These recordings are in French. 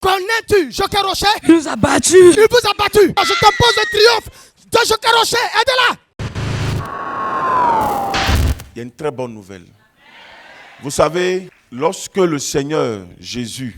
Connais-tu Joker Rocher? Il nous a battus. Il vous a battu. Je t'impose le triomphe de Joker Rocher. Aidez-la. Il y a une très bonne nouvelle. Vous savez, lorsque le Seigneur Jésus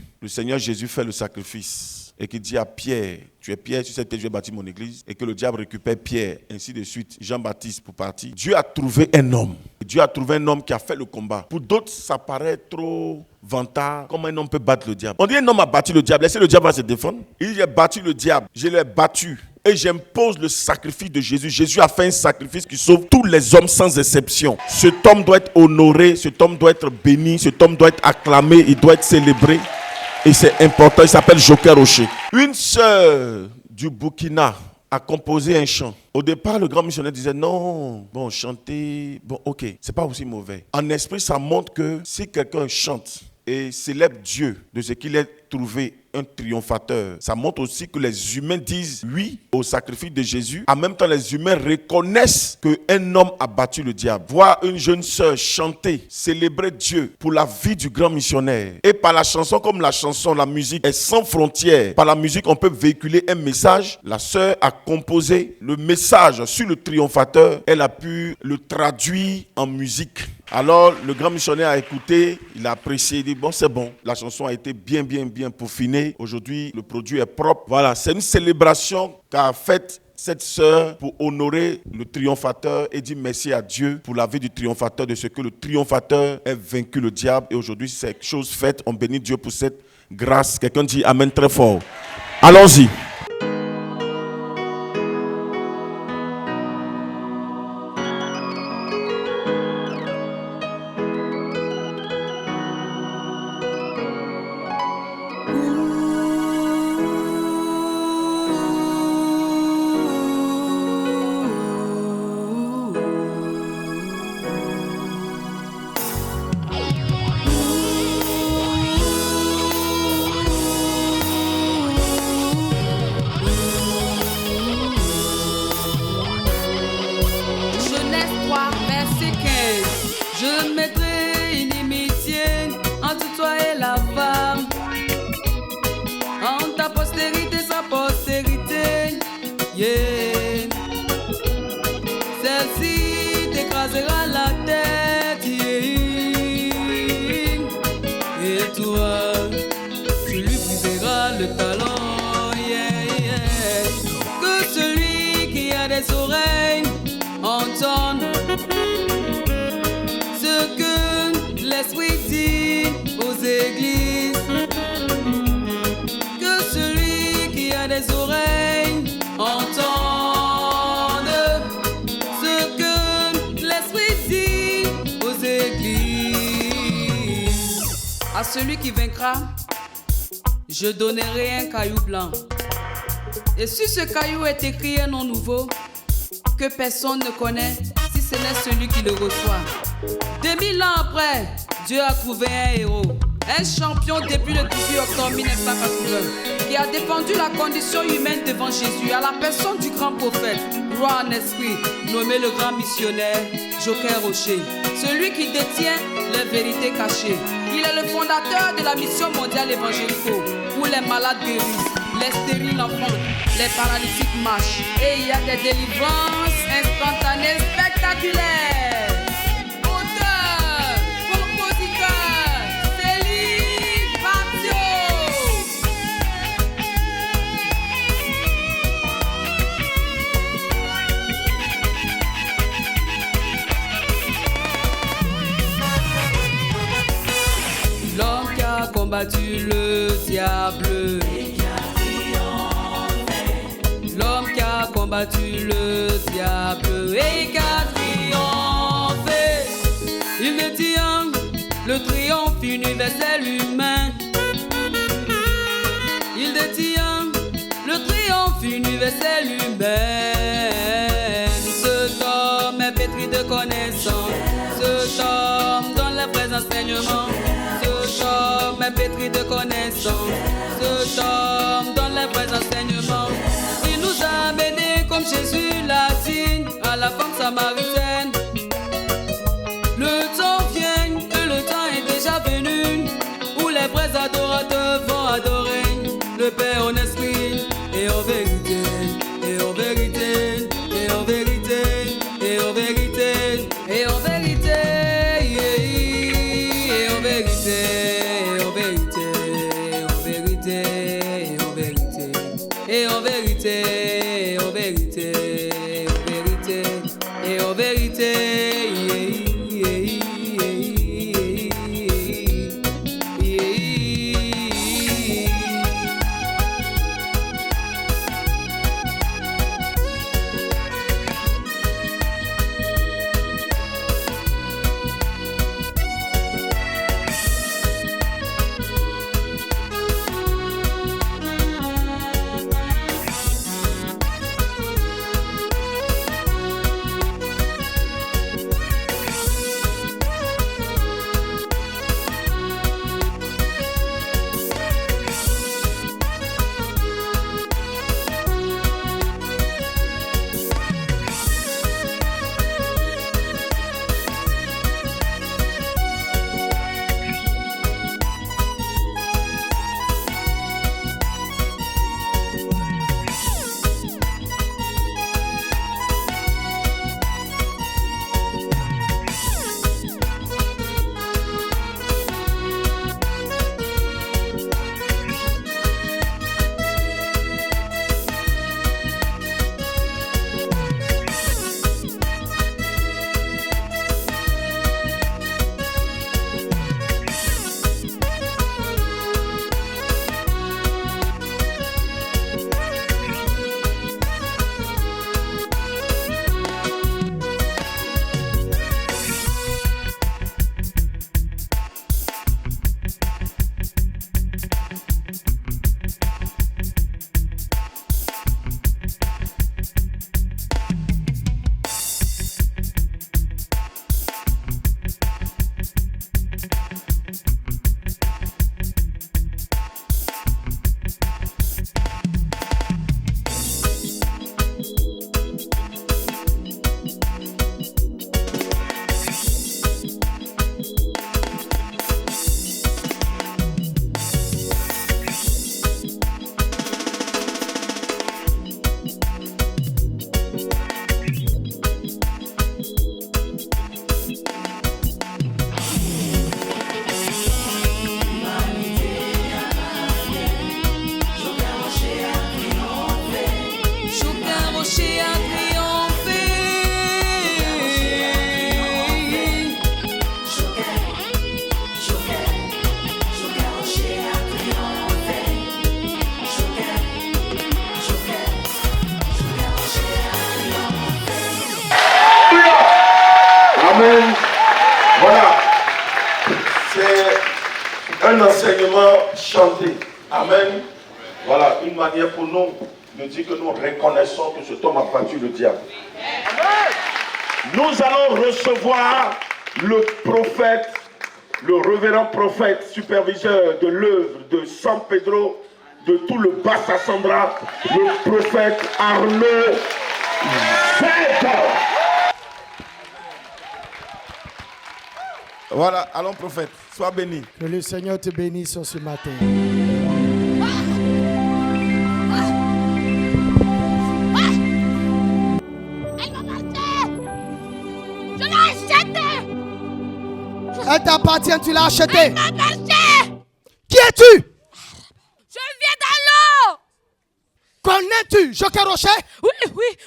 fait le sacrifice et qu'il dit à Pierre, tu es Pierre, sur cette terre je vais bâtir mon église, et que le diable récupère Pierre, ainsi de suite, Jean-Baptiste pour partir, Dieu a trouvé un homme. Dieu a trouvé un homme qui a fait le combat. Pour d'autres, ça paraît trop vantard. Comment un homme peut battre le diable? On dit un homme a battu le diable. Est-ce que le diable va se défendre? Il a battu le diable. Je l'ai battu. Et j'impose le sacrifice de Jésus. Jésus a fait un sacrifice qui sauve tous les hommes sans exception. Cet homme doit être honoré, cet homme doit être béni, cet homme doit être acclamé, il doit être célébré. Et c'est important, il s'appelle Joker Rocher. Une sœur du Burkina a composé un chant. Au départ, le grand missionnaire disait non, bon, chanter, bon, ok, c'est pas aussi mauvais. En esprit, ça montre que si quelqu'un chante et célèbre Dieu de ce qu'il a trouvé un triomphateur, ça montre aussi que les humains disent oui au sacrifice de Jésus. En même temps, les humains reconnaissent qu'un homme a battu le diable. Voir une jeune sœur chanter, célébrer Dieu pour la vie du grand missionnaire. Et par la chanson, comme la chanson, la musique est sans frontières. Par la musique, on peut véhiculer un message. La sœur a composé le message sur le triomphateur. Elle a pu le traduire en musique. Alors, le grand missionnaire a écouté, il a apprécié, il dit bon, c'est bon. La chanson a été bien peaufinée. Aujourd'hui, le produit est propre. Voilà, c'est une célébration qu'a faite cette sœur pour honorer le triomphateur et dire merci à Dieu pour la vie du triomphateur, de ce que le triomphateur ait vaincu le diable. Et aujourd'hui, c'est chose faite. On bénit Dieu pour cette grâce. Quelqu'un dit amen très fort. Allons-y. Je mettrai une inimitié entre toi et la femme, entre ta postérité et sa postérité. Yeah. Celle-ci t'écrasera la tête. Yeah. Et toi, tu lui briseras le talon. Yeah, yeah. Que celui qui a des oreilles entende l'Esprit dit aux églises. Que celui qui a des oreilles entende ce que l'Esprit dit aux églises. À celui qui vaincra, je donnerai un caillou blanc. Et sur ce caillou est écrit un nom nouveau que personne ne connaît, si ce n'est celui qui le reçoit. 2000 ans après, Dieu a trouvé un héros, un champion depuis le 18 octobre 1980, qui a défendu la condition humaine devant Jésus à la personne du grand prophète, roi en esprit, nommé le grand missionnaire Joker Rocher, celui qui détient les vérités cachées. Il est le fondateur de la mission mondiale évangélico, où les malades guérissent, les stériles enfants, les paralytiques marchent, et il y a des délivrances instantanées spectaculaires. L'homme qui a combattu le diable, l'homme qui a combattu le diable et qui a triomphé. Il détient le triomphe universel humain. Il détient le triomphe universel humain. Cet homme est pétri de connaissances. Cet homme donne les vrais enseignements. Cet homme est pétri de connaissances. Cet homme donne les vrais enseignements. Il nous a amenés comme Jésus l'a dit à la femme samaritaine. Le temps vient et le temps est déjà venu où les vrais adorateurs vont adorer. en vérité, et en vérité, et en vérité, et en vérité, et en vérité, et en vérité, et en vérité, et en vérité, et en vérité, et en vérité, et en vérité, et en vérité, Amen. Voilà. C'est un enseignement chanté. Amen. Voilà, une manière pour nous de dire que nous reconnaissons que cet homme a battu le diable. Nous allons recevoir le prophète, le révérend prophète, superviseur de l'œuvre de San Pedro, de tout le Bassa-Sandra, le prophète Arnaud Zeta. Voilà, allons prophète, sois béni. Que le Seigneur te bénisse ce matin. Elle t'appartient, tu l'as acheté. Elle m'appartient. Qui es-tu? Je viens dans l'eau. Connais-tu Joker Rocher?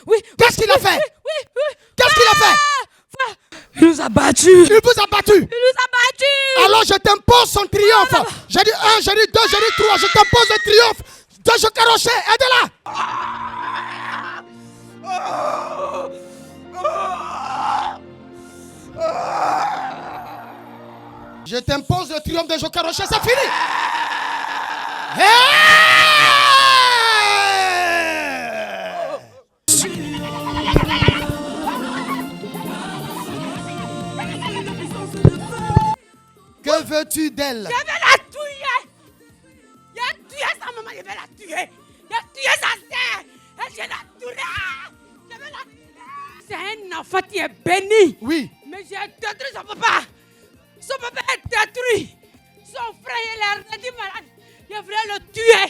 Oui. Qu'est-ce qu'il a fait? Oui. Qu'est-ce qu'il a fait? Il nous a battus. Il vous a battu. Alors je t'impose son triomphe. J'ai dit 1, j'ai dit 2, j'ai dit 3. Je t'impose le triomphe de Joker Rocher. Aide-la. Je t'impose le triomphe de Joker Rocher. C'est fini. Que veux-tu d'elle? Je vais la tuer. Il a tué sa maman, je vais la tuer. Il a tué sa sœur. Et je la tuerai. Je vais la tuer. C'est un enfant qui est béni. Oui. Mais j'ai détruit son papa. Son papa est détruit. Son frère, il est rendu malade. Je voulais le tuer.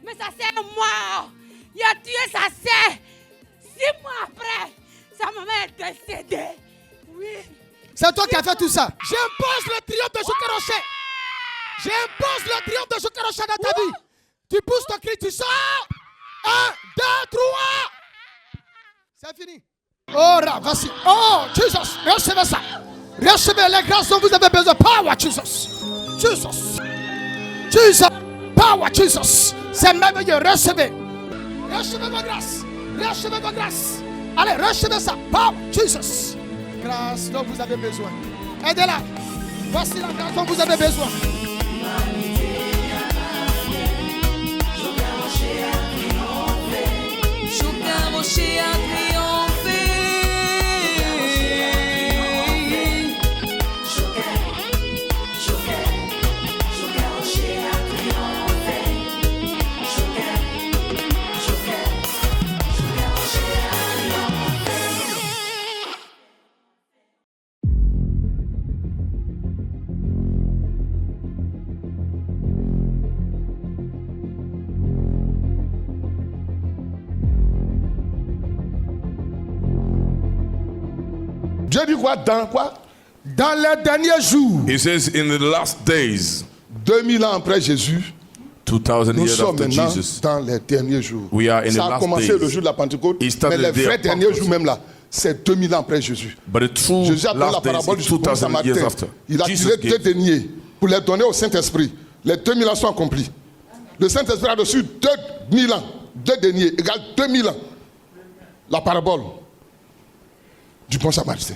Mais sa sœur est morte. Il a tué sa sœur. 6 mois après, sa maman est décédée. Oui. C'est toi qui as fait tout ça. J'impose le triomphe de Joker Rocher. J'impose le triomphe de Joker Rocher dans ta vie. Tu pousses ton cri, tu sors. 1, 2, 3. C'est fini. Oh, voici. Oh, Jesus. Recevez ça. Recevez les grâces dont vous avez besoin. Power, Jesus. Jesus. Jesus. Power, Jesus. C'est merveilleux. Recevez. Recevez vos grâces. Recevez vos grâces. Allez, recevez ça. Power, Jesus. Grâce dont vous avez besoin. Aidez-la. Voici la grâce dont vous avez besoin. Joker Rocher a triomphé. Dieu dit quoi? Dans quoi? Dans les derniers jours. He says in the last days. 2000 ans après Jésus. 2000 Nous years sommes after maintenant Jesus. dans les derniers jours. We are in the Ça a last commencé days. le jour de la Pentecôte, It started mais les the day vrais of derniers Pentecost. jours même là, c'est 2000 ans après Jésus. But the true Jésus a donné la last days parabole is du bon 2000 years Samaritain. after. Il a Jesus tiré 2 gave. deniers pour les donner au Saint-Esprit. Les 2000 ans sont accomplis. Le Saint-Esprit a reçu 2000 ans. 2 deniers égale 2000 ans. La parabole du bon Samaritain.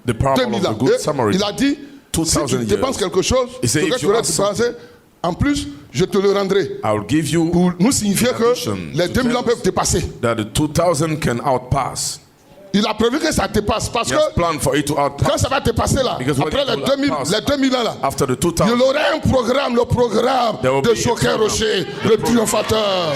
The parable of 2000 the ans. good Et Samaritan. il a dit, si 2000 tu dépenses years. quelque chose, He said, ce que if tu you aurais have something- dépensé, en plus, je te le rendrai. I'll give you Pour nous signifier que addition les to 2000 ans tell peuvent dépasser. that the 2000 can outpass. Il a prévu que ça dépasse parce He has que planned for it to outpass. quand ça va dépasser là, Because when après it les will 2000, outpass, les 2000 ans là, After the il 2000, y aurait un programme, le programme There will de be a Joker program. Rocher, The le pro- triomphateur.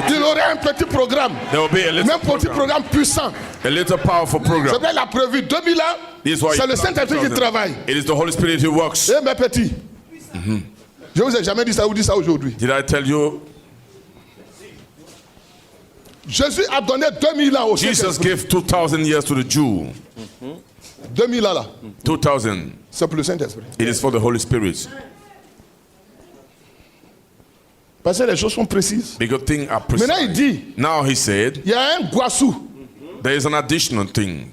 Il aurait un petit programme, there will be a little même petit programme puissant. a little powerful C'est program. vrai, il a prévu 2000 ans, This is why c'est he le planned Saint-Esprit qui 2000. travaille. It is the Holy Spirit who works. Eh mes petits, je vous ai jamais dit ça, vous dites ça aujourd'hui. Did I tell you? Jésus a donné 2000 ans au Jesus Saint-Esprit. gave 2000 years to the Jew. 2000 ans là, 2000. c'est pour le Saint-Esprit. It is for the Holy Spirit. Parce que les choses sont précises. Because things are precise. Maintenant il dit, Now he said, il y a un guassou. there is an additional thing.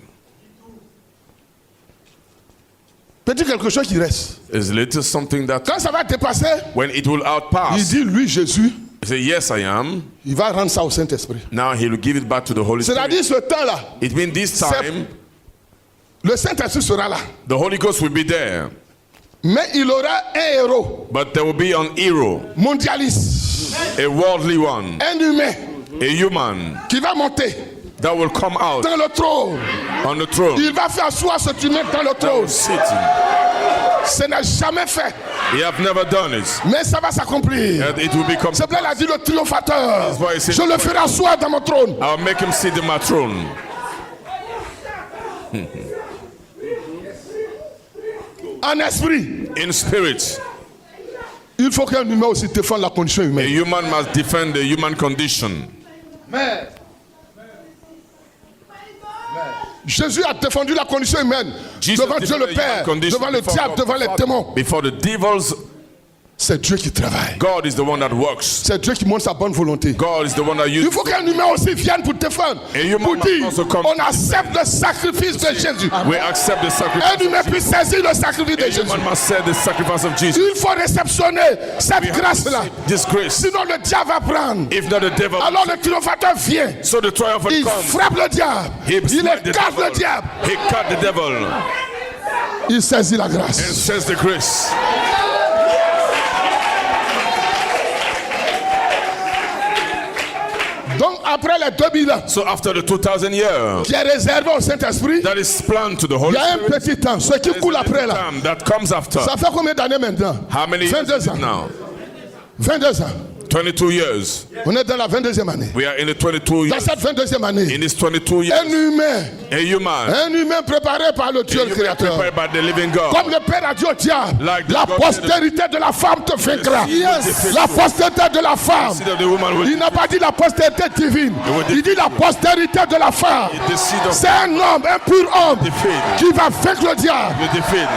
Petit quelque chose qui reste. There's a little something that Quand ça va dépasser, when it will il outpass, dit, lui, Jésus, he said, yes, I am. il va rendre ça au Saint-Esprit. Now he will give it back to the Holy Spirit. C'est-à-dire ce temps-là, It means this time, le Saint-Esprit sera là. the Holy Ghost will be there. Mais il aura un héros But there will be an hero, mondialiste, a worldly one, un humain a human qui va monter that will come out dans le trône. on the throne. Il va faire asseoir cet humain dans le That trône. will sit. Ce n'est jamais fait, He have never done it. mais ça va s'accomplir. And it will become. C'est pourquoi il a dit le triomphateur. That's why he said- Je le ferai asseoir dans mon trône. I'll make him sit in my throne. En esprit, In spirit, il faut qu'un humain aussi défende la condition a humaine. human must defend the human condition. Jésus a défendu la condition humaine Jesus devant Dieu le defended the Père, human condition devant le before diable, God devant the les Father. démons. Before the devils, C'est Dieu qui travaille. God is the one that works. C'est Dieu qui montre sa bonne volonté. God is the one that Il uses. faut qu'un humain aussi vienne pour défendre. A human Pour must dire, also come on to accepte le sacrifice de Jésus. We accept the Un sacrifice. humain puisse saisir le sacrifice de A Jésus. human must say the sacrifice of Jesus. Il faut réceptionner cette We have to grâce-là. receive this grace. Sinon le diable va prendre. If not, the devil. Alors le triomphateur vient. So the triumphant Il comes. frappe le diable. He Il smite the écarte le devil. diable. He cut the devil Il saisit la and grâce. says the grace. Donc après les 2000 ans So after the 2000 years, qui est réservé au Saint-Esprit, that is planned to the il Holy y a un Spirit. petit temps. Ce qui There's coule a après little là. time that comes after. Ça fait combien d'années maintenant? How many years 22 is it ans. now? 22 ans. 22 years. On est dans la 22e année. We are in the 22 Dans years. cette 22e année, In this 22 un years, humain, a human, un humain préparé par le Dieu a le human Créateur. prepared by the living God. Comme le Père a dit au diable, Like la God postérité de la femme te vaincra. Yes. La postérité de la femme. The seed of the woman will Il n'a pas dit la postérité divine. will Il dit la postérité de la femme. the seed of C'est un homme, un pur homme, defeat. qui va vaincre le diable. The defeat.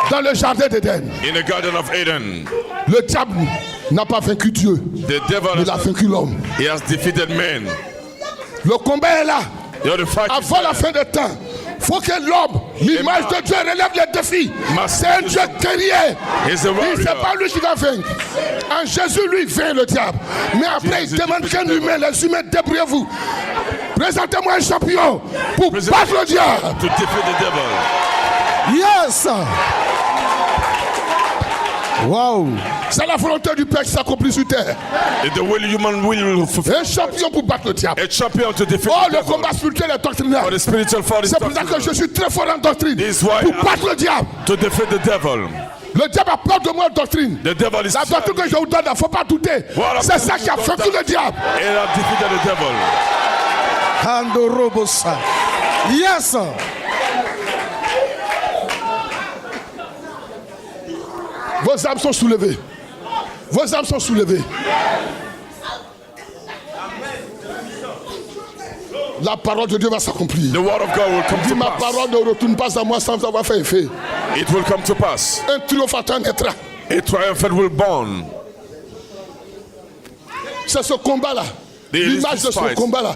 Dans le jardin d'Éden, In the Garden of Eden, le diable n'a pas vaincu Dieu. the devil Il a vaincu l'homme. he has defeated men. Le combat est là. You know, the fight is Avant la fin des temps, il faut que l'homme, l'image de Dieu, relève les défis. C'est un Dieu guerrier. He's a Il c'est warrior. pas lui qui va vaincre. En Jésus, lui, vainc le diable. Mais après, il demande qu'un humain, les humains, débrouillez-vous. Présentez-moi un champion pour battre le diable. To defeat the devil. Yes. Wow. C'est la volonté du Père qui s'accomplit sur terre. If the will human will fulfill. Un champion pour battre le diable. A champion to defeat Oh, the le devil. combat spirituel est doctrinal. For the spiritual fight is C'est pour ça que je doctrinal. suis très fort en doctrine. This is why Pour I- battre le diable. To defeat the devil. Le diable a peur de moi en doctrine. The devil is La doctrine que je vous donne, il ne faut pas douter. Voilà. C'est ça qui a vaincu le diable. He has defeated the devil. Andorobosa. Yes. Vos âmes sont soulevées. Vos âmes sont soulevées. La parole de Dieu va s'accomplir. The word of God will come Dis to ma pass. parole ne retourne pas à moi sans avoir fait effet. It will come to pass. Un triomphateur naîtra. A triumphant will born. C'est ce combat-là. There is L'image de this ce fight. combat-là.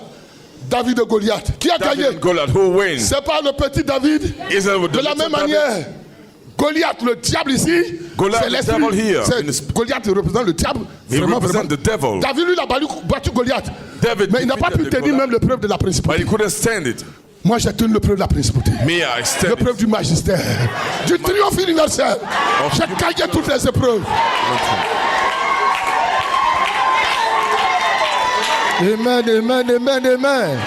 David et Goliath. Qui a David gagné? and Goliath, who wins? C'est pas le petit David. Is it with De the la little même David? manière, Goliath, le diable ici, Goliath, c'est the devil here. l'esprit. Goliath représente le diable. He Vraiment, represents vraiment. the devil. David, lui, il a battu Goliath. David Mais il n'a pas pu defeated the tenir Goliath. même l'épreuve de la But principauté. he couldn't stand it. Moi, j'ai tenu l'épreuve de la principauté. Me, I stand it. L'épreuve du magistère. Du triomphe universel. J'ai gagné toutes les épreuves. Amen, amen, amen, amen.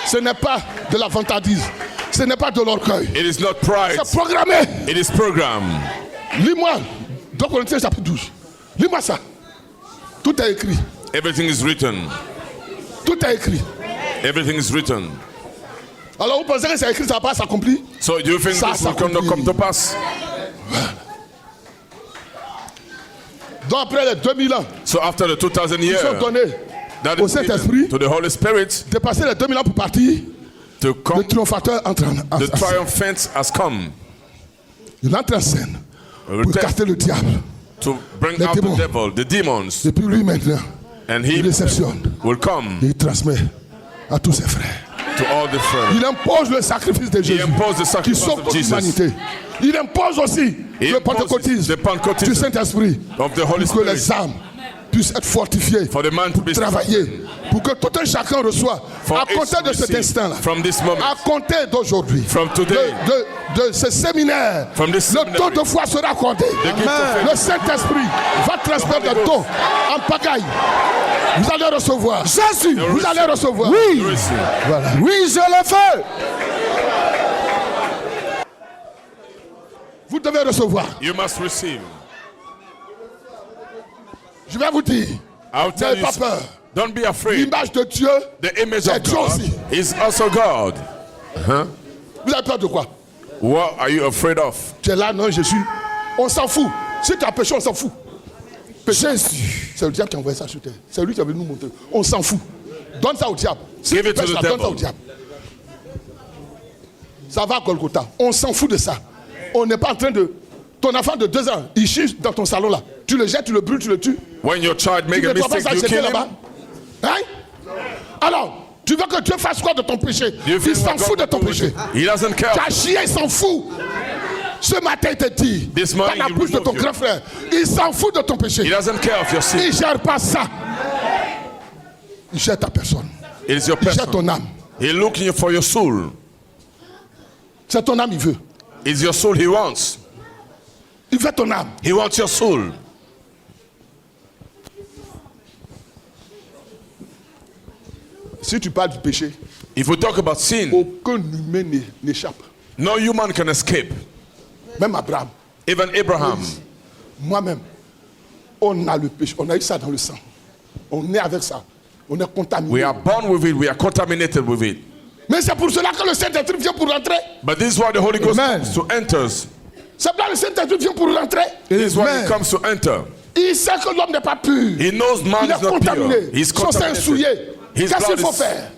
Ce n'est pas de la vantardise. Ce n'est pas de l'orgueil. It is not pride. C'est programmé. It is programmed. Lis-moi. 2 Corinthiens chapitre 12. Lis-moi ça. Tout est écrit. Everything is written. Tout est écrit. Everything is written. Alors vous pensez que c'est écrit, ça va pas s'accomplir? So do you think Ça this will not come to pass? Donc après les 2000 ans, So after the 2000 ils sont years, donnés that au is Saint-Esprit, given to the Holy Spirit dépasser les 2000 ans pour partir, to le come. triomphateur entre en The scène. triumphant has come Il entre en scène pour Return. casser le diable. to bring Les out démons. the devil, the demons, Et puis lui maintenant, and il he réceptionne. will come Et il transmet à tous ses frères. to all the friends. Il impose le sacrifice de Jésus imposed the qui sacrifice sauve of toute Jesus. l'humanité. Il impose aussi He le imposes pentecôtisme the Pentecôtisme du Saint-Esprit of the Holy pour que Spirit. les âmes puissent être fortifiées, For the man to be travailler, pour que tout un chacun reçoit For à each compter de cet receive instant-là, from this moment, à compter d'aujourd'hui, from today, de ce séminaire, From this le seminary, don de foi sera accordé. the gift of faith. Le Saint-Esprit va transmettre des dons en pagaille. Vous allez recevoir. Jésus. Vous allez recevoir. Oui. Receive. Voilà. Oui, je le fais. Vous devez recevoir. You must receive. Je vais vous dire, I'll tell n'ayez you, pas peur. don't be afraid. L'image de Dieu, The image c'est of Dieu God aussi. is also God. Vous avez peur de quoi? What are you afraid of? Tu es là, non, je suis. On s'en fout. Si tu as péché, on s'en fout. Péché, c'est le diable qui a envoyé ça sur terre. C'est lui qui a venu nous montrer. On s'en fout. Donne ça au diable. Si Give tu it to pèches the là, donne ça au devil. diable. Ça va à Golgotha. On s'en fout de ça. On n'est pas en train de. Ton enfant de 2 ans, il chie dans ton salon là. Tu le jettes, tu le brûles, tu le tues. When your child Tu make ne a dois pas mistake, ça you jeter kill là-bas. him. Hein? Alors, tu veux que Dieu fasse quoi de ton péché? You Il think s'en what fout de God ton will do with péché. it? He doesn't care. Ta chienne, il s'en fout. Ce matin, il te dit, This dans morning, la he bouche de ton removed you. grand frère, il s'en fout de ton péché. He doesn't care of your sin. Il ne gère pas ça. Il gère ta personne. It is your Il gère person. ton âme. He's looking for your soul. C'est ton âme, il veut. It's your soul he wants. Il veut ton âme. He wants your soul. Si tu parles du péché, If we talk about sin, aucun humain n'échappe. No human can escape. Même Abraham. Even Abraham. Moi-même, on a le péché, on a eu ça dans le sang. On est avec ça. On est contaminé. We are born with it. We are contaminated with it. Mais c'est pour cela que le Saint-Esprit vient pour rentrer. But this is why the Holy Ghost Amen. comes to enter. C'est là le Saint-Esprit vient pour rentrer. This is why Amen. he comes to enter. Il sait que l'homme n'est pas pur. He knows man Il is est not contaminé. pure. He's Son sein est souillé. contaminated. His Qu'est-ce qu'il blood faut is- faire?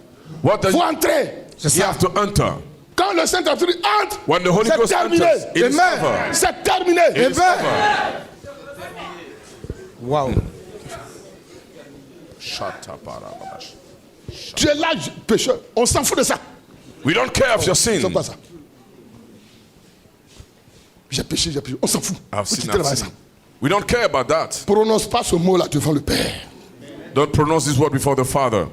What Il does faut entrer. he have to enter? Quand le Saint-Esprit entre, When the Holy c'est Ghost terminé. enters, it is Amen. over. C'est terminé. It is over. Wow. Tu es là, pécheur. On s'en fout de ça. We don't care of your C'est sin. pas ça. J'ai péché, j'ai péché. On s'en fout. I've Tu sinned, te lèves I've à ça. sinned. We don't care about that. Prononce pas ce mot-là devant le Père. Don't pronounce this word before the Father.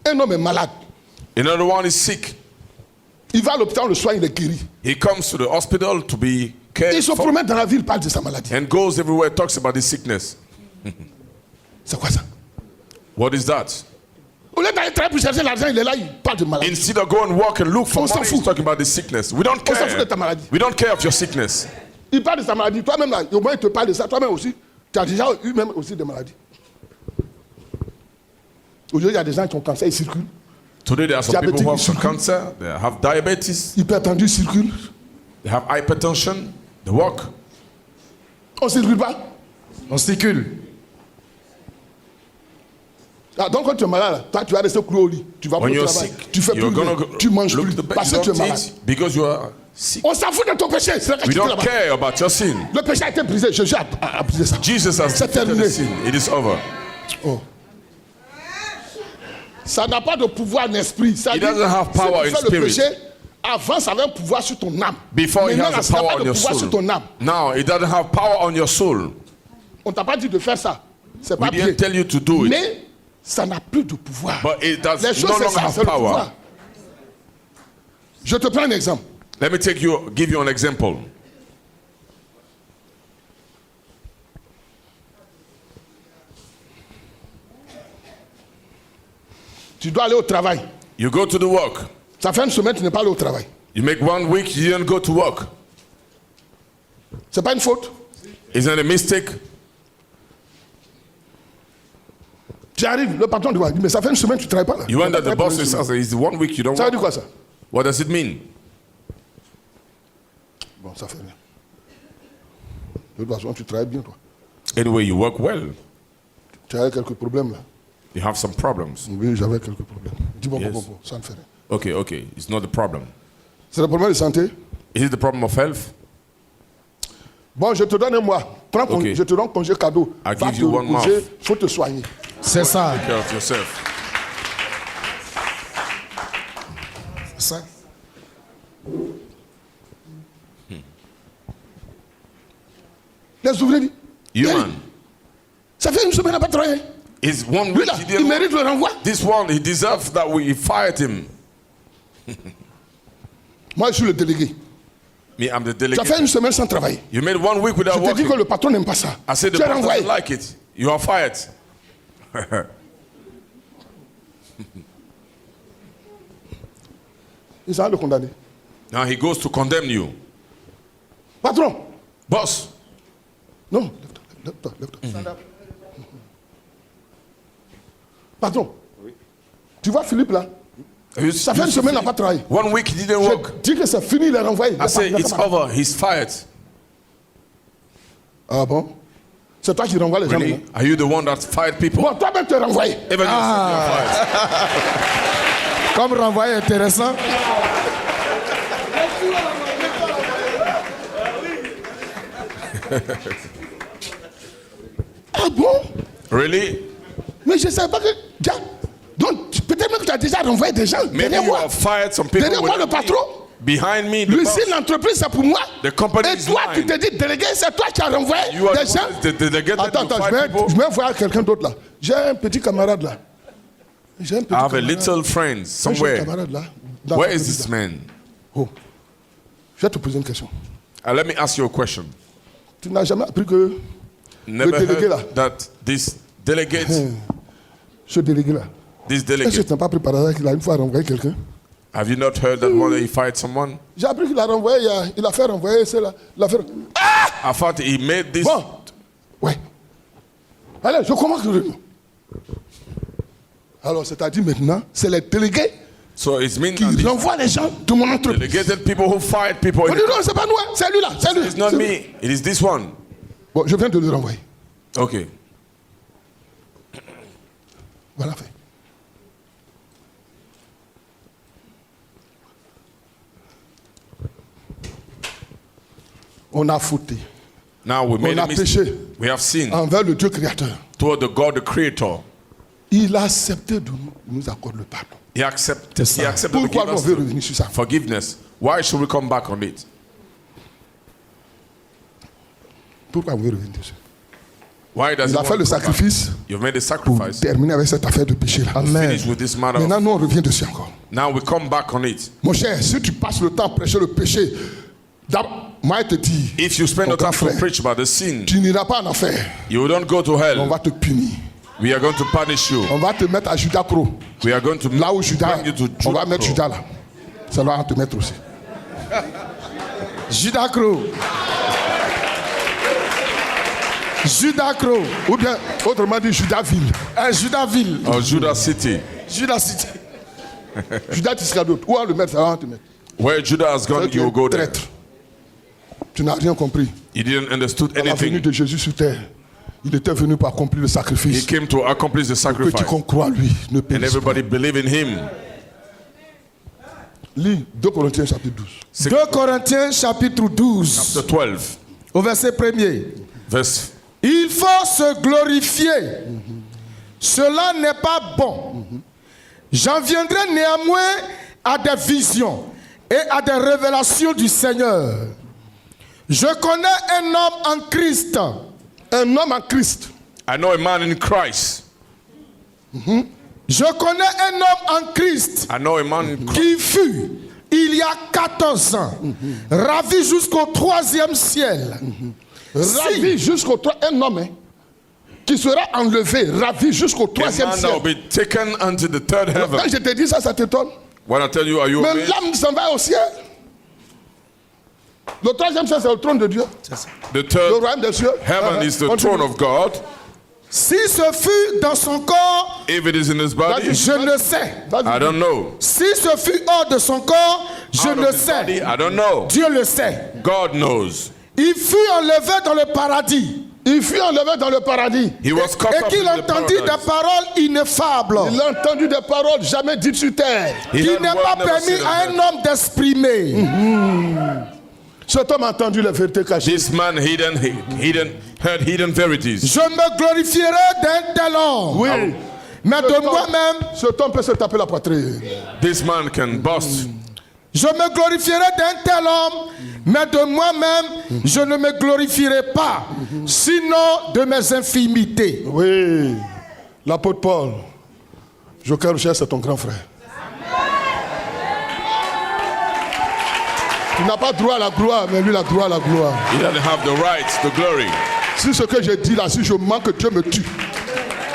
Un homme est malade. Another one is sick. Il va à l'hôpital, on le soigne, il est guéri. He comes to the hospital to be cared Il se for promène dans la ville, il parle de sa maladie. and goes everywhere, talks about his sickness. C'est quoi ça? What is that? Au lieu d'aller travailler pour chercher l'argent, il est là, il parle de maladie. Instead of go and walk and look for On s'en money, fout. he's talking about the sickness. We don't On s'en fout de ta care. maladie. We don't care of your sickness. Il parle de sa maladie. Toi-même, là, au moins, il te parle de ça. Toi-même aussi, tu as déjà eu même aussi des maladies. Aujourd'hui, il y a des gens qui ont cancer, ils circulent. Today there are some people who have some Diabetic. cancer, they have diabetes, Hypertendus, ils circulent. they have hypertension, they walk. On ne circule pas. On circule. Ah, donc quand tu es malade, là, toi, tu vas rester cloué au lit. Tu vas When plus au you're travail. sick, Tu fais plus you're rien. gonna Tu manges look plus. at the bed. Parce You que tu es don't malade. eat because you are sick. On s'en fout de ton péché. C'est là que We tu es don't là-bas. care about your sin. Le péché a été brisé. Jésus a brisé ça. Jesus has C'est defeated terminé. the sin. It is over. Oh. Ça n'a pas de pouvoir en esprit. Ça It dit, doesn't have si power tu in fais le spirit. péché, avant ça avait un pouvoir sur ton âme. Before it Maintenant, là, has a ça n'a power pas on de your pouvoir sur ton soul. âme. Now it doesn't have power on your soul. On t'a pas dit de faire ça. C'est pas We bien. didn't tell you to do it, Mais ça n'a plus de pouvoir. but it does Les choses, no c'est longer ça, have c'est le power. pouvoir. Je te prends un exemple. Let me give you an example. Tu dois aller au travail. You go to the work. Ça fait une semaine, tu n'es pas allé au travail. You make 1 week, you didn't go to work. C'est pas une faute. Is that a mistake? Tu arrives, le patron te voit, il dit, mais ça fait une semaine que tu ne travailles pas là. You went Tu at the travailles pour boss une and semaine. says, it's 1 week you don't Ça veut dire work. quoi ça? What does it mean? Bon, ça fait rien. De toute façon, tu travailles bien, toi. Anyway, you work well. Tu as quelques problèmes là. You have some problems. Oui, j'avais quelques problèmes. Dis bon, Yes. bon, ça ne fait rien. Okay, okay. It's not the problem. C'est le problème de santé. Is it the problem of health? Bon, je te donne un mois. Prends Ok. je te donne congé cadeau. I Va give te you 1 reposer, month. faut te soigner. C'est ça. Take care of yourself. C'est ça. Les ouvriers disent, You hey, man. ça fait une semaine qu'il n'a pas travaillé. Is 1 Lui week là, he il didn't work. mérite le renvoi. This one, he deserves that we fired him. Moi, je suis le délégué. Me, I'm the Tu as fait delegate. une semaine sans travailler. You made 1 week Je without te dis que working. le patron n'aime pas ça. I said the Tu es boss renvoyé. doesn't like it. You are fired. Ils ont le condamner. Now he goes to condemn you. Patron, Boss, non, lève-toi, lève-toi. Patron, tu vois Philippe là, ça fait une semaine qu'il n'a pas travaillé. 1 week he didn't work. Je dis que c'est fini, il est renvoyé. I say it's over. He's fired. Ah bon? C'est toi qui renvoie les gens Really? maintenant. Are you the one that fired people? Bon, toi-même tu es renvoyé. Even yourself, you are fired. Comme renvoyé intéressant. Ah bon? Really? Mais je ne savais pas que. Tiens, donc peut-être même que tu as déjà renvoyé des gens. Maybe Derrière you moi. have fired some people. Derrière moi, le without me. patron. Behind me, the boss. L'usine, l'entreprise, c'est pour moi. The company Et is toi, tu mine. te dis délégué, c'est toi qui as renvoyé You are des the gens. one that delegated Attends, to attends, five people. je vais voir quelqu'un d'autre là. J'ai un petit camarade là. J'ai un petit I have a camarade. little friend J'ai un somewhere. camarade là. Dans Where la is police, this là. man? Oh. Je vais te poser une question. Let me ask you a question. Tu n'as jamais appris que Never délégué là. heard that this delegate, ce délégué là, this est-ce que delegate, tu n'as pas pris par hasard qu'il a une fois renvoyé quelqu'un? Have you not heard that one day he fired someone? J'ai appris qu'il a renvoyé, il a fait renvoyer cela. I thought he made this. Bon. Ouais. Allez, je commence le réunion. Alors, c'est-à-dire maintenant, c'est les délégués So it means qui renvoient les gens de mon entreprise. delegated people who fired people. On dit non, c'est pas nous, c'est lui là, c'est lui. It's not C'est me. lui. It is this one. Bon, je viens de le renvoyer. Okay. Voilà fait. On a fauté Now we made a a mistake. péché. We have sinned envers le Dieu créateur. toward the God, the Creator. Il a accepté de nous accorder le pardon. He accepted to Pourquoi give on us veut revenir sur ça? forgiveness. Why should we come back on it? Pourquoi on veut revenir dessus? Why does Il he a fait want le to come back? sacrifice You've made a pour sacrifice. terminer avec cette affaire de péché là. Finish with this matter. Maintenant, nous on revient dessus encore. Now we come back on it. Mon cher, si tu passes le temps à prêcher le péché, moi je te dis, If you spend mon the time grand to frère, preach about the sin, tu n'iras pas en enfer. you don't go to On hell. va te punir. We are going to punish you. On va te mettre à Judas Crow. We are going to Là où Judas, bring you to on va Judah mettre Crow. Judas là. Ça va te mettre aussi. Judas Crow. Judas Crow. Ou bien, autrement dit, Judasville. Judasville. Or Judah City, Judas City. Judas Iscariote. Où on le mettre, ça va te mettre. where Judah has gone, Tu you es will go there. traître. Tu n'as rien compris. He didn't understood À la venue anything. de Jésus sur terre, il était venu pour accomplir le He sacrifice. came to accomplish the Que sacrifice, tu crois lui, ne and périsse pas. everybody believe in him. Lis 2 Corinthiens chapitre 12. 2 Corinthiens chapitre 12, Chapter 12, au verset 1er. verse. Il faut se glorifier. Cela n'est pas bon. J'en viendrai néanmoins à des visions et à des révélations du Seigneur. Je connais un homme en Christ. Un homme en Christ. I know a man in Christ. Je connais un homme en Christ I know a man in Christ qui fut, il y a 14 ans, ravi jusqu'au 3e ciel. Ravi jusqu'au 3, un homme hein, qui sera enlevé, ravi jusqu'au a 3e man that ciel. will be taken unto the third heaven. Quand je te dis ça, ça t'étonne. When I tell you, are you Mais amazed? l'âme s'en va au ciel. Le 3e ciel, c'est le trône de Dieu. The Le third royaume des cieux. heaven is the Continue. throne of God. Si ce fut dans son corps, If it is in his body, je ne sais. I Vas-y. don't know. Si ce fut hors de son corps, je Out ne of his body, sais. I don't know. Dieu le sait. God knows. Il fut enlevé dans le paradis Il fut enlevé dans le paradis. He was caught et up qu'il in the entendit des paradise. paroles ineffables Il a entendu des paroles jamais dites sur terre. He qui heard n'est word pas never permis said on à earth. un homme d'exprimer. Cet homme a entendu les vérités cachées. This man heard hidden verities. Je me glorifierai d'un tel homme. Oui. Mais de Cet homme- moi-même, Cet homme peut se taper la poitrine. This man can bust. je me glorifierai d'un tel homme, mais de moi-même, je ne me glorifierai pas, sinon de mes infimités. Oui. L'apôtre Paul. Joker Rocher, c'est ton grand frère. Tu n'as pas droit à la gloire, mais lui, il a droit à la gloire. He doesn't have the right to glory. Si ce que j'ai dit là, si je manque, Dieu me tue.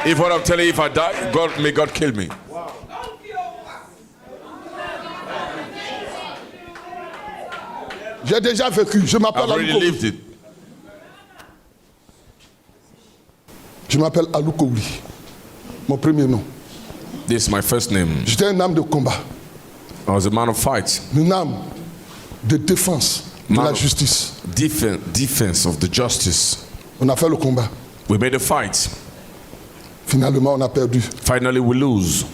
If what I'm telling you, if I die, may God kill me. J'ai déjà vécu. Je m'appelle I've already Aluko. lived it. Je m'appelle Alukouli. Mon premier nom. This is my first name. J'étais un âme de combat. I was a man of fight. Une âme de défense de Man la of- justice. Defense of the justice. On a fait le combat. We made a fight. Finalement, on a perdu. Finally, we lose.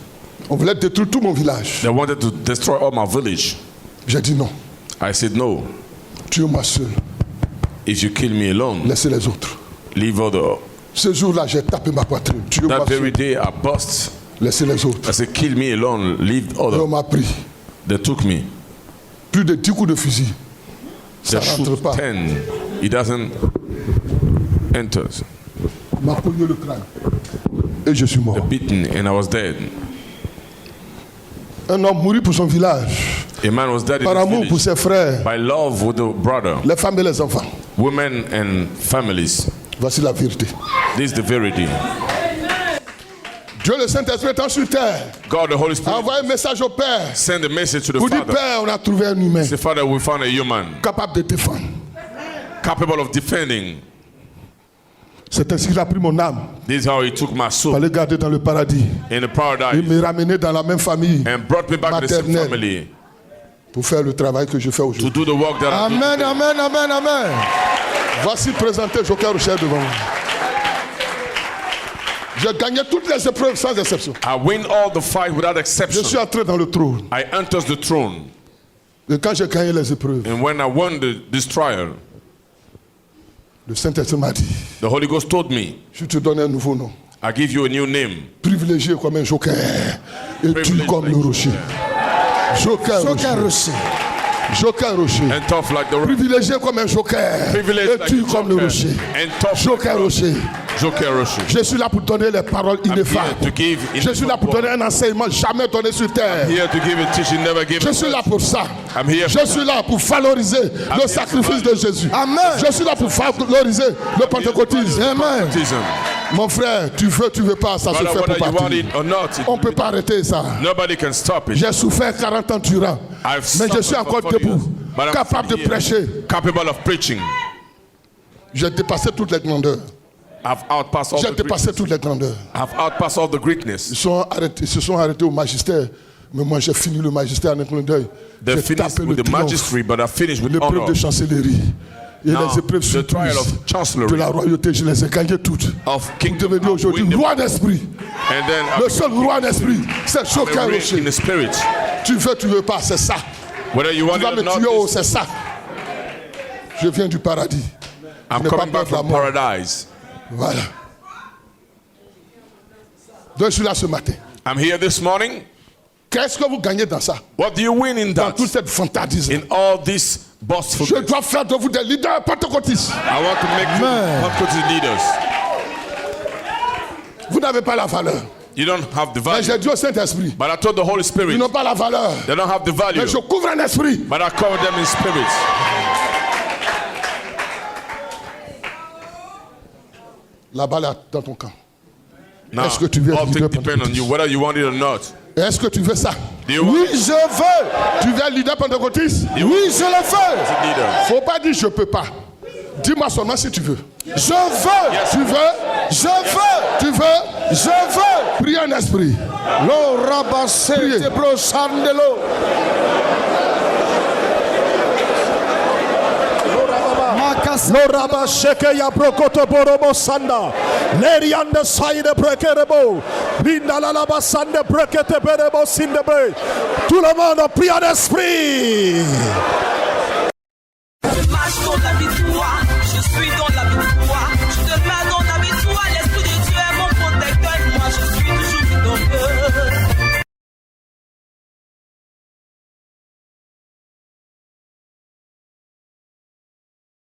On voulait détruire tout mon village. They wanted to destroy all my village. J'ai dit non. I said, no. Tuez-moi seul. If you kill me alone, Laissez les autres. leave other. Ce jour-là, j'ai tapé ma poitrine. Tuez-moi That very seul. day, I bust. Laissez les autres. I said, kill me alone, leave Et on other. m'a pris. They took me. Plus de 10 coups de fusil. Ça They rentre shoot pas. 10. It doesn't enter. On m'a cogné le crâne. Et je suis mort. Beaten, and I was dead. Un homme mourut pour son village. A man was dead in Par his amour pour village. ses frères. By love with the brother, Les femmes et les enfants. women and families. Voici la vérité. This is the verity. Dieu le Saint-Esprit étant sur terre, God, the Holy Spirit, envoie un message au Père. send a message to the Vous dites, Father. Père, on a trouvé un humain Say, Father, we found a human capable de défendre. capable of defending. C'est ainsi qu'il a pris mon âme This is how he took my pour soul aller garder dans le paradis. in the Il paradise me ramené dans la même famille and brought me back to the same maternelle family pour faire le travail que je fais to aujourd'hui. do the work that I do. Amen, amen, amen, amen. Voici présenté Joker Rocher devant vous. J'ai gagné toutes les épreuves sans exception. I win all the fight without Je exception. suis entré dans le trône. I entered the throne. Et quand j'ai gagné les épreuves, And when I won this trial, le Saint-Esprit m'a dit, the Holy Ghost told me, je te donne un nouveau nom. I give you a new name. Privilégié comme un joker. Et tu Privilégié comme le rocher. Joker Joker rocher. Rocher. Joker rocher. And tough like the rock. Privilégié comme un joker. Privileged Et like tu the comme le joker. rocher. And tough Joker rocher. Joker Rocher. Je suis là pour donner les paroles I'm here ineffables. to give Je suis là pour donner un enseignement jamais donné sur terre. here to give a teaching never given. Je suis là pour ça. I'm here Je suis là pour valoriser le sacrifice de Jésus. Amen. Je suis là pour valoriser le pentecôtisme. Amen. baptism. Mon frère, tu veux pas, ça se Brother, fait whether pour you want partir. it or not, On ne peut pas arrêter ça. nobody can stop it. J'ai souffert 40 ans durant, I've mais je suffered suis for encore 40 debout, years, but I'm capable de still here, prêcher. capable of preaching. J'ai dépassé toutes les grandeurs. I've outpassed all J'ai the dépassé greatness. toutes les grandeurs. I've outpassed all the greatness. Ils se sont arrêtés au magistère, mais moi j'ai fini le magistère en un clin d'œil. They J'ai finished tapé le with the triomphe, magistry, but I finished with l'épreuve honor. de chancellerie. Et Now, les épreuves the trial surprises of chancellery, de la royauté, je les ai gagnées toutes. of Pour kingdom, devenir I've aujourd'hui win them. roi d'esprit. And then Le I've seul roi d'esprit, c'est been Joker raised Rocher. in the spirit. Tu veux pas, c'est ça. Whether you Tu want it vas or me not, tuer, oh, this- c'est ça. Je viens du paradis. I'm n'ai pas coming back peur de la from mort. paradise. Voilà. Donc je suis là ce matin. I'm here this morning. Qu'est-ce que vous gagnez dans ça? What do you win in Dans that? toute cette fantaisie. In all this boastful. Je dois faire de vous des leaders pentecôtistes. I want to make you Pentecostal leaders. Vous n'avez pas la valeur. You don't have the Mais value. j'ai dit au Saint-Esprit, But I told the Holy ils Spirit, n'ont pas la valeur. they don't have the value. Mais je couvre un esprit. But I cover them in spirit. La balle est dans ton camp. Now, Est-ce que tu veux all leader things depend on you, whether you want it or not. Est-ce que tu veux ça? Do you want Oui, it? je veux. Tu veux être leader pentecôtiste? Oui, je le veux. as a leader? Faut pas dire je peux pas. Dis-moi seulement si tu veux. Je veux. Tu veux? Je veux. Tu veux? Je veux. Prie en esprit. Lo rabasse Priez. te brosandelo. Lo rabasheke ya brokoto borobo sanda. Leri ande saide brekerebo. Binda la la basande brekete berebo sindebe. Tout le monde prie en esprit.